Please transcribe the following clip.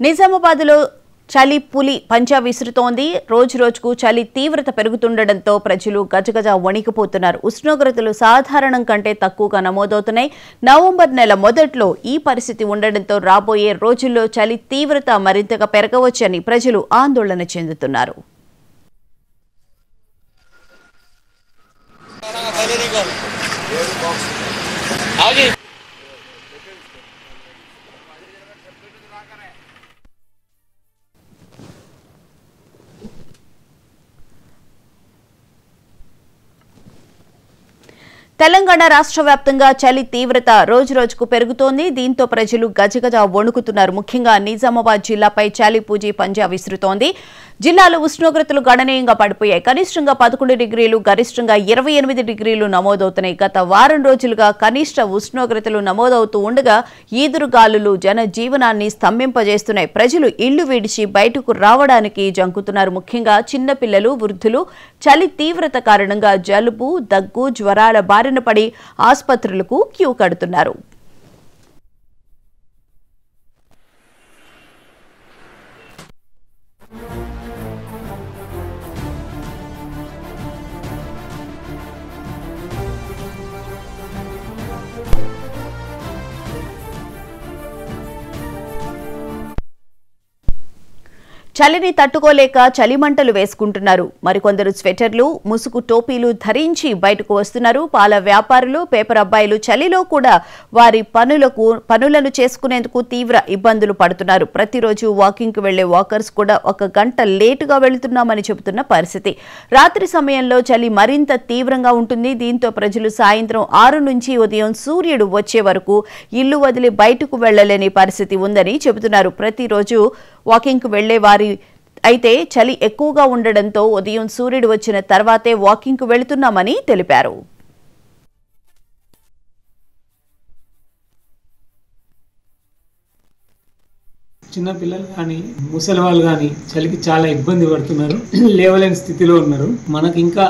నిజామాబాద్లో చలి పులి పంజా విసురుతోంది. రోజు రోజుకు చలి తీవ్రత పెరుగుతుండటంతో ప్రజలు గజగజ వణికిపోతున్నారు. ఉష్ణోగ్రతలు సాధారణం కంటే తక్కువగా నమోదవుతున్నాయి. నవంబర్ నెల మొదట్లో ఈ పరిస్థితి ఉండడంతో రాబోయే రోజుల్లో చలి తీవ్రత మరింతగా పెరగవచ్చని ప్రజలు ఆందోళన చెందుతున్నారు. తెలంగాణ రాష్ట్ర వ్యాప్తంగా చలి తీవ్రత రోజురోజుకు పెరుగుతోంది. దీంతో ప్రజలు గజగజ వణుకుతున్నారు. ముఖ్యంగా నిజామాబాద్ జిల్లాపై చలి పూజి పంజా విసురుతోంది. జిల్లాలో ఉష్ణోగ్రతలు గణనీయంగా పడిపోయాయి. కనిష్టంగా 11 డిగ్రీలు, గరిష్టంగా 28 డిగ్రీలు నమోదవుతున్నాయి. గత వారం రోజులుగా కనిష్ట ఉష్ణోగ్రతలు నమోదవుతూ ఉండగా ఈదురుగాలులు జనజీవనాన్ని స్తంభింపజేస్తున్నాయి. ప్రజలు ఇళ్లు విడిచి బయటకు రావడానికి జంకుతున్నారు. ముఖ్యంగా చిన్నపిల్లలు, వృద్ధులు చలి తీవ్రత కారణంగా జలుబు, దగ్గు, జ్వరాల బారిన పడి ఆసుపత్రులకు క్యూ కడుతున్నారు. చలిని తట్టుకోలేక చలిమంటలు వేసుకుంటున్నారు. మరికొందరు స్వెటర్లు, ముసుగు టోపీలు ధరించి బయటకు వస్తున్నారు. పాల వ్యాపారులు, పేపర్ అబ్బాయిలు చలిలో కూడా వారి పనులను చేసుకునేందుకు తీవ్ర ఇబ్బందులు పడుతున్నారు. ప్రతిరోజు వాకింగ్కి వెళ్లే వాకర్స్ కూడా 1 గంట లేటుగా వెళుతున్నామని చెబుతున్న పరిస్థితి. రాత్రి సమయంలో చలి మరింత తీవ్రంగా ఉంటుంది. దీంతో ప్రజలు సాయంత్రం 6 నుంచి ఉదయం సూర్యుడు వచ్చే వరకు ఇల్లు వదిలి బయటకు వెళ్లలేని పరిస్థితి ఉందని చెబుతున్నారు. ప్రతిరోజు వాకింగ్కు వెళ్లే వారి అయితే చలి ఎక్కువగా ఉండడంతో ఉదయం సూర్యుడు వచ్చిన తర్వాతే వాకింగ్కు వెళుతున్నామని తెలిపారు. చిన్న పిల్లలు కానీ ముసలి వాళ్ళు కానీ చలికి చాలా ఇబ్బంది పడుతున్నారు. లేవలేని స్థితిలో ఉన్నారు. మనకి ఇంకా